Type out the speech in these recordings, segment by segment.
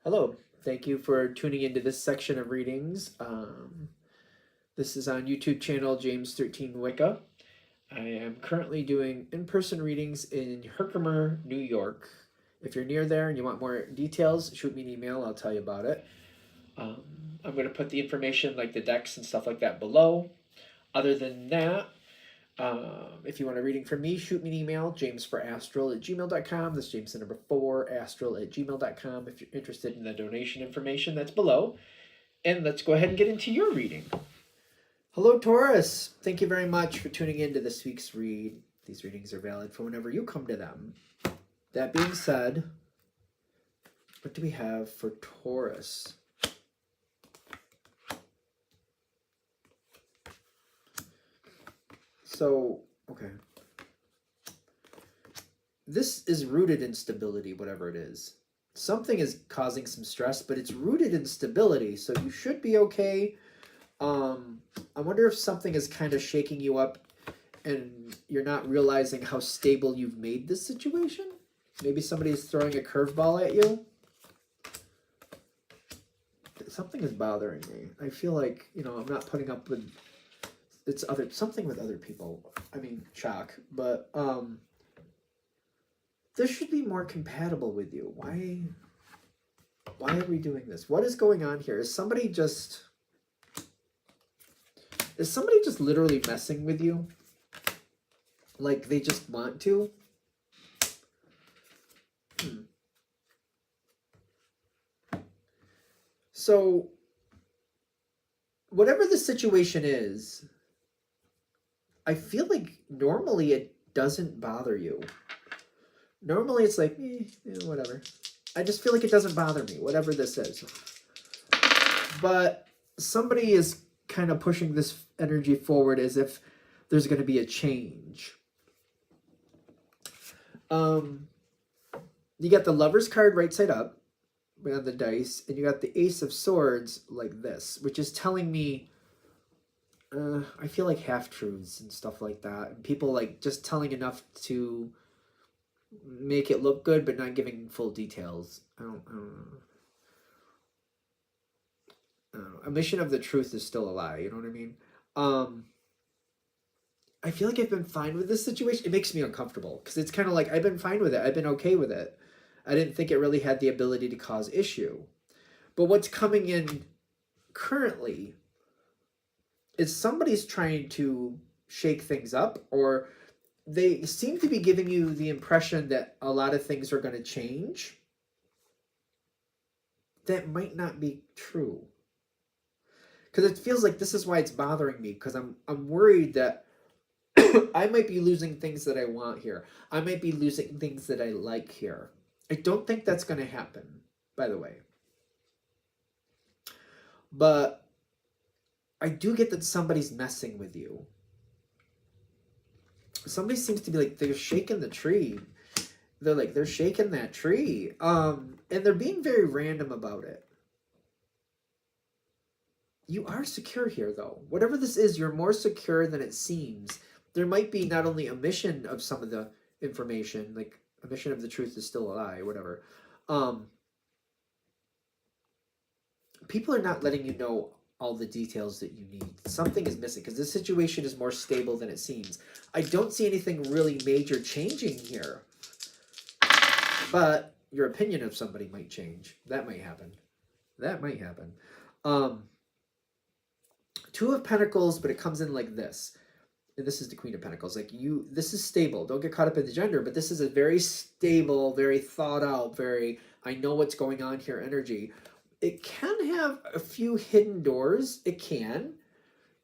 Hello, thank you for tuning into this section of readings. This is on YouTube channel James13 Wicca. I am currently doing in-person readings in Herkimer, New York. If you're near there and you want more details, shoot me an email. I'll tell you about it. Um, I'm going to put the information like the decks and stuff like that below. Other than that, if you want a reading from me, shoot me an email, jamesforastral@gmail.com. That's James the number 4, astral@gmail.com. If you're interested in the donation information, that's below. And let's go ahead and get into your reading. Hello, Taurus. Thank you very much for tuning in to this week's read. These readings are valid for whenever you come to them. That being said, what do we have for Taurus? So, okay. This is rooted in stability, whatever it is. Something is causing some stress, but it's rooted in stability, so you should be okay. I wonder if something is kind of shaking you up and you're not realizing how stable you've made this situation. Maybe somebody's throwing a curveball at you. Something is bothering me. I feel like, I'm not putting up with something with other people. I mean, shock, but this should be more compatible with you. Why are we doing this? What is going on here? Is somebody just literally messing with you? Like they just want to? So, whatever the situation is, I feel like normally it doesn't bother you. Normally it's like, whatever. I just feel like it doesn't bother me, whatever this is. But somebody is kind of pushing this energy forward as if there's going to be a change. You got the Lover's card right side up on the dice, and you got the Ace of Swords like this, which is telling me, I feel like half-truths and stuff like that. And people like just telling enough to make it look good, but not giving full details. I don't know. Omission of the truth is still a lie. You know what I mean? I feel like I've been fine with this situation. It makes me uncomfortable because it's kind of like I've been fine with it. I've been okay with it. I didn't think it really had the ability to cause issue. But what's coming in currently is somebody's trying to shake things up, or they seem to be giving you the impression that a lot of things are going to change. That might not be true. Because it feels like this is why it's bothering me, because I'm worried that I might be losing things that I want here. I might be losing things that I like here. I don't think that's going to happen, by the way. But I do get that somebody's messing with you. Somebody seems to be like, they're shaking the tree. They're shaking that tree. And they're being very random about it. You are secure here, though. Whatever this is, you're more secure than it seems. There might be not only omission of some of the information, like omission of the truth is still a lie, or whatever. People are not letting you know all the details that you need. Something is missing because this situation is more stable than it seems. I don't see anything really major changing here. But your opinion of somebody might change. That might happen. That might happen. Two of Pentacles, but it comes in like this. And this is the Queen of Pentacles. Like this is stable. Don't get caught up in the gender, but this is a very stable, very thought out, very, I know what's going on here energy. It can have a few hidden doors. It can.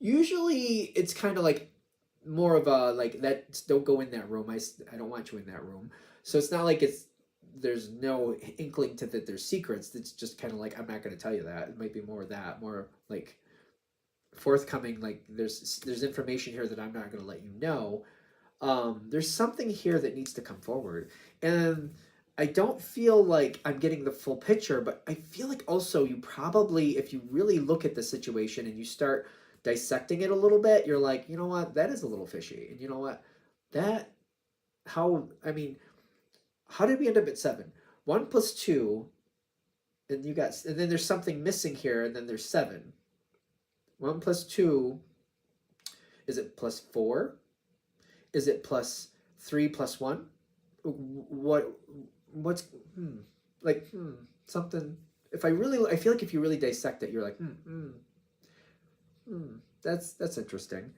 Usually it's kind of like more of a, like, that, don't go in that room. I don't want you in that room. So it's not like there's no inkling to that there's secrets. It's just kind of like, I'm not going to tell you that. It might be more of that, more like forthcoming, like there's information here that I'm not going to let you know. There's something here that needs to come forward, and I don't feel like I'm getting the full picture, but I feel like also you probably, if you really look at the situation and you start dissecting it a little bit, you're like, you know what, that is a little fishy. And you know what, how did we end up at 7? 1 plus 2 And and then there's something missing here, and then there's 7. 1 plus 2, is it plus 4? Is it plus 3 plus 1? What's like something? I feel like if you really dissect it, you're like that's interesting.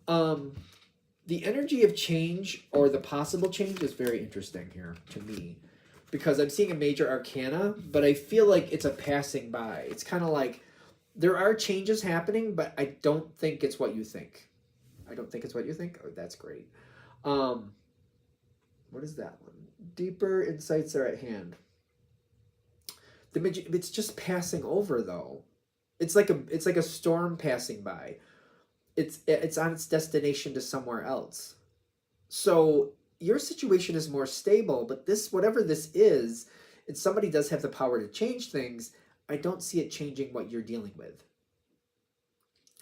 The energy of change or the possible change is very interesting here to me, because I'm seeing a major arcana, but I feel like it's a passing by. It's kind of like there are changes happening, but I don't think it's what you think. I don't think it's what you think. Oh, that's great. What is that one? Deeper insights are at hand. It's just passing over though. It's like a storm passing by. It's on its destination to somewhere else. So your situation is more stable, but this, whatever this is, and somebody does have the power to change things, I don't see it changing what you're dealing with.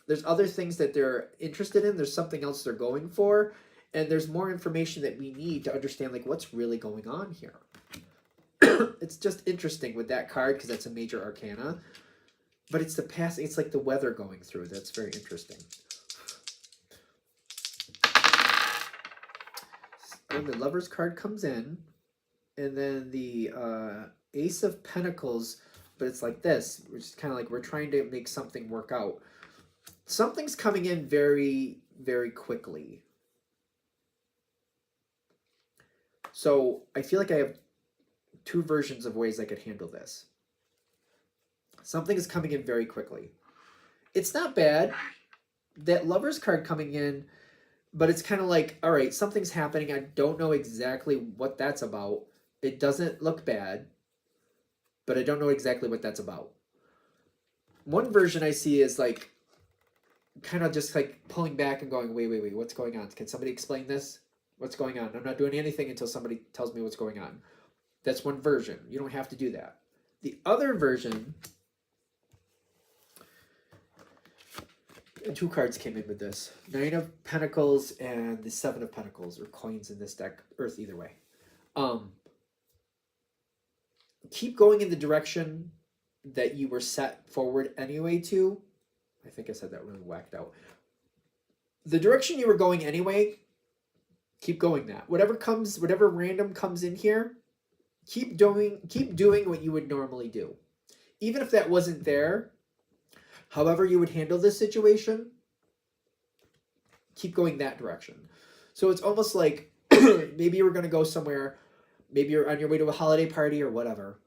There's other things that they're interested in. There's something else they're going for. And there's more information that we need to understand like what's really going on here. It's just interesting with that card because that's a major arcana. But it's the past, it's like the weather going through. That's very interesting. When the Lover's card comes in, and then the Ace of Pentacles, but it's like this, which is kind of like we're trying to make something work out. Something's coming in very, very quickly. So I feel like I have 2 versions of ways I could handle this. Something is coming in very quickly. It's not bad. That Lover's card coming in, but it's kind of like, all right, something's happening. I don't know exactly what that's about. It doesn't look bad, but I don't know exactly what that's about. One version I see is like, kind of just like pulling back and going, wait, what's going on? Can somebody explain this? What's going on? I'm not doing anything until somebody tells me what's going on. That's one version. You don't have to do that. The other version, and 2 cards came in with this. 9 of Pentacles and the 7 of Pentacles, or coins in this deck, Earth either way. Keep going in the direction that you were set forward anyway to. I think I said that really whacked out. The direction you were going anyway, keep going that. Whatever random comes in here, keep doing what you would normally do. Even if that wasn't there, however you would handle this situation, keep going that direction. So it's almost like maybe you were going to go somewhere, maybe you're on your way to a holiday party or whatever,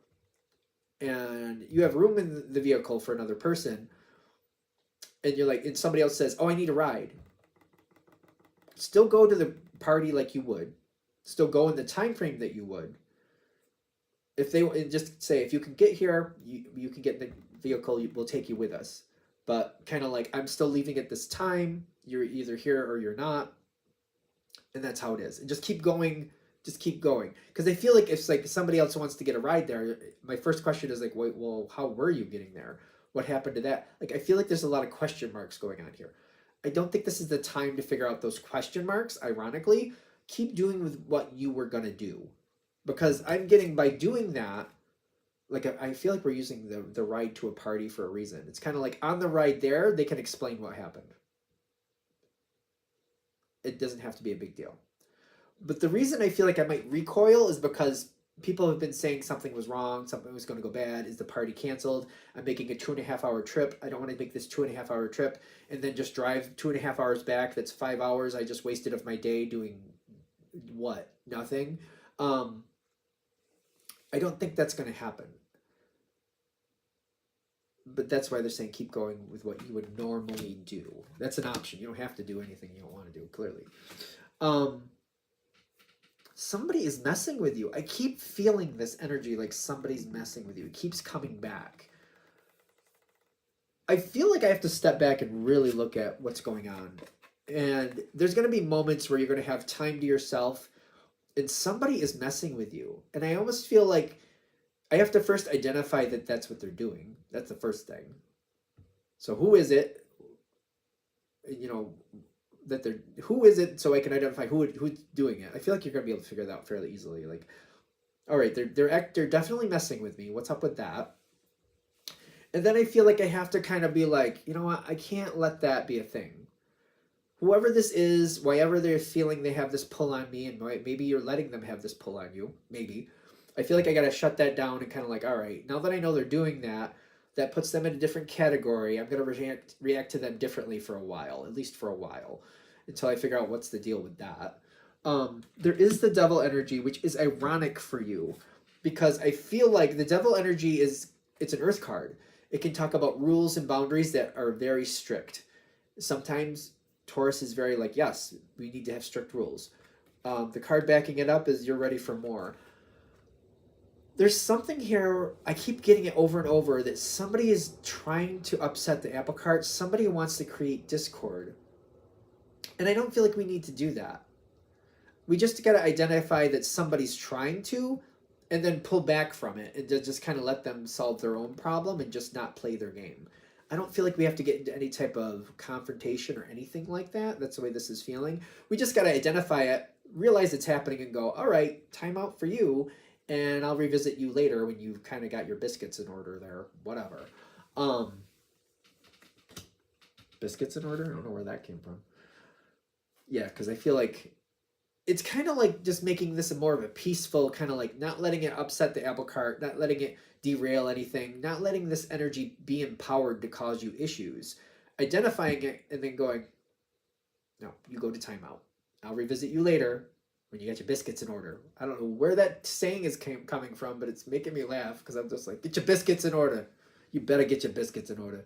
and you have room in the vehicle for another person, and you're like, and somebody else says, oh, I need a ride. Still go to the party like you would. Still go in the time frame that you would. If they just say, if you can get here, you can get in the vehicle, we'll take you with us. But kind of like, I'm still leaving at this time. You're either here or you're not. And that's how it is. And just keep going. Just keep going. Because I feel like if like somebody else wants to get a ride there, my first question is like, wait, well, how were you getting there? What happened to that? Like, I feel like there's a lot of question marks going on here. I don't think this is the time to figure out those question marks. Ironically, keep doing with what you were going to do. Because I'm getting, by doing that, like, I feel like we're using the ride to a party for a reason. It's kind of like on the ride there, they can explain what happened. It doesn't have to be a big deal. But the reason I feel like I might recoil is because people have been saying something was wrong, something was going to go bad. Is the party canceled? I'm making a 2.5-hour trip. I don't want to make this 2.5-hour trip and then just drive 2.5 hours back. That's 5 hours I just wasted of my day doing what? Nothing. I don't think that's going to happen. But that's why they're saying keep going with what you would normally do. That's an option. You don't have to do anything you don't want to do, clearly. Somebody is messing with you. I keep feeling this energy like somebody's messing with you. It keeps coming back. I feel like I have to step back and really look at what's going on. And there's going to be moments where you're going to have time to yourself and somebody is messing with you. And I almost feel like I have to first identify that that's what they're doing. That's the first thing. So who is it? You know, who is it, so I can identify who's doing it. I feel like you're gonna be able to figure that out fairly easily. Like, all right, they're definitely messing with me. What's up with that? And then I feel like I have to kind of be like, you know what, I can't let that be a thing. Whoever this is, wherever they're feeling they have this pull on me, and maybe you're letting them have this pull on you, maybe. I feel like I gotta shut that down and kind of like, all right, now that I know they're doing that, that puts them in a different category. I'm gonna react to them differently for a while, at least for a while, until I figure out what's the deal with that. There is the devil energy, which is ironic for you, because I feel like the devil energy it's an earth card. It can talk about rules and boundaries that are very strict. Sometimes Taurus is very like, yes, we need to have strict rules. The card backing it up is you're ready for more. There's something here, I keep getting it over and over, that somebody is trying to upset the apple cart. Somebody wants to create discord. And I don't feel like we need to do that. We just got to identify that somebody's trying to, and then pull back from it and just kind of let them solve their own problem and just not play their game. I don't feel like we have to get into any type of confrontation or anything like that. That's the way this is feeling. We just got to identify it, realize it's happening, and go, all right, time out for you, and I'll revisit you later when you've kind of got your biscuits in order there, whatever. Biscuits in order? I don't know where that came from. Yeah, because I feel like it's kind of like just making this a more of a peaceful kind of like not letting it upset the apple cart, not letting it derail anything, not letting this energy be empowered to cause you issues, identifying it and then going, no, you go to timeout. I'll revisit you later when you get your biscuits in order. I don't know where that saying is coming from, but it's making me laugh because I'm just like, get your biscuits in order. You better get your biscuits in order.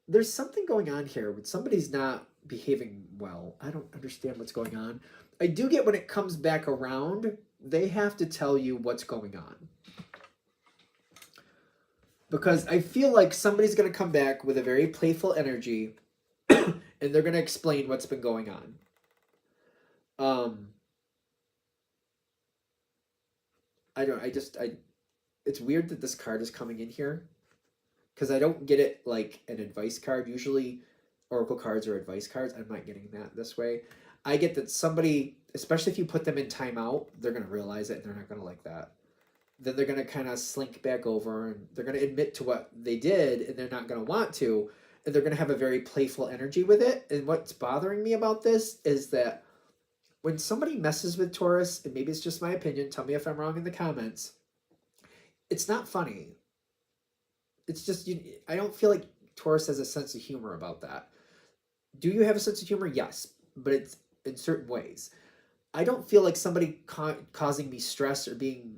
There's something going on here when somebody's not behaving well. I don't understand what's going on. I do get when it comes back around, they have to tell you what's going on. Because I feel like somebody's going to come back with a very playful energy and they're going to explain what's been going on. It's weird that this card is coming in here because I don't get it like an advice card. Usually oracle cards are advice cards. I'm not getting that this way. I get that somebody, especially if you put them in timeout, they're going to realize it and they're not going to like that. Then they're going to kind of slink back over and they're going to admit to what they did and they're not going to want to. And they're going to have a very playful energy with it. And what's bothering me about this is that when somebody messes with Taurus, and maybe it's just my opinion, tell me if I'm wrong in the comments, it's not funny. It's just, I don't feel like Taurus has a sense of humor about that. Do you have a sense of humor? Yes, but it's in certain ways. I don't feel like somebody causing me stress or being,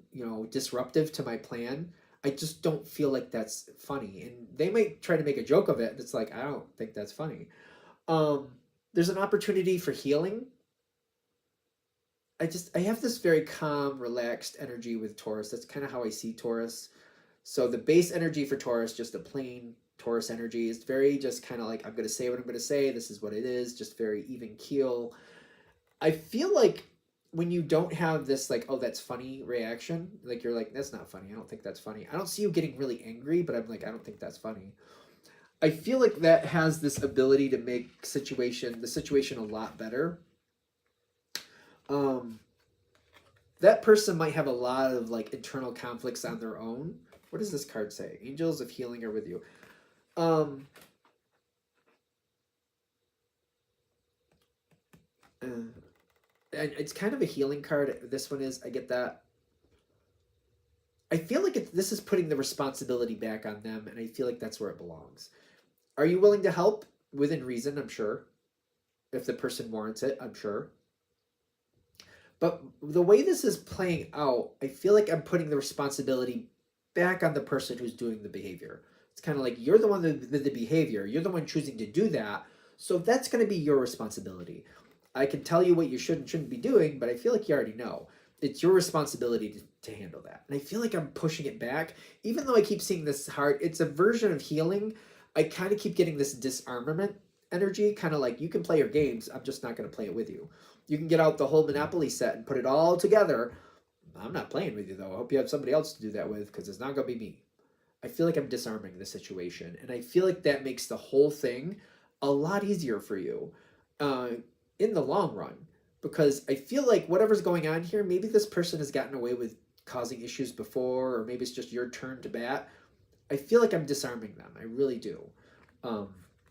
disruptive to my plan. I just don't feel like that's funny. And they might try to make a joke of it. And it's like, I don't think that's funny. There's an opportunity for healing. I have this very calm, relaxed energy with Taurus. That's kind of how I see Taurus. So the base energy for Taurus, just a plain Taurus energy, is very just kind of like, I'm going to say what I'm going to say. This is what it is. Just very even keel. I feel like when you don't have this like, oh, that's funny reaction, like you're like, that's not funny. I don't think that's funny. I don't see you getting really angry, but I'm like, I don't think that's funny. I feel like that has this ability to make the situation a lot better. That person might have a lot of like internal conflicts on their own. What does this card say? Angels of healing are with you. And it's kind of a healing card. This one is, I get that. I feel like this is putting the responsibility back on them, and I feel like that's where it belongs. Are you willing to help? Within reason, I'm sure. If the person warrants it, I'm sure. But the way this is playing out, I feel like I'm putting the responsibility back on the person who's doing the behavior. It's kind of like you're the one that did the behavior. You're the one choosing to do that. So that's going to be your responsibility. I can tell you what you should and shouldn't be doing, but I feel like you already know. It's your responsibility to handle that. And I feel like I'm pushing it back. Even though I keep seeing this heart, it's a version of healing. I kind of keep getting this disarmament energy, kind of like you can play your games. I'm just not going to play it with you. You can get out the whole Monopoly set and put it all together. I'm not playing with you, though. I hope you have somebody else to do that with because it's not going to be me. I feel like I'm disarming the situation. And I feel like that makes the whole thing a lot easier for you in the long run. because I feel like whatever's going on here, maybe this person has gotten away with causing issues before, or maybe it's just your turn to bat. I feel like I'm disarming them. I really do. And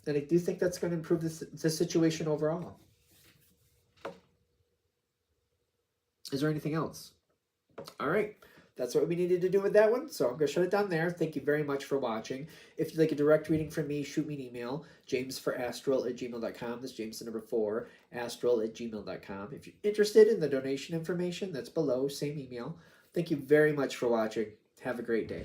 I do think that's going to improve the situation overall. Is there anything else? All right. That's what we needed to do with that one. So I'm going to shut it down there. Thank you very much for watching. If you'd like a direct reading from me, shoot me an email, jamesforastral@gmail.com. That's James the number 4, astral@gmail.com. If you're interested in the donation information, that's below, same email. Thank you very much for watching. Have a great day.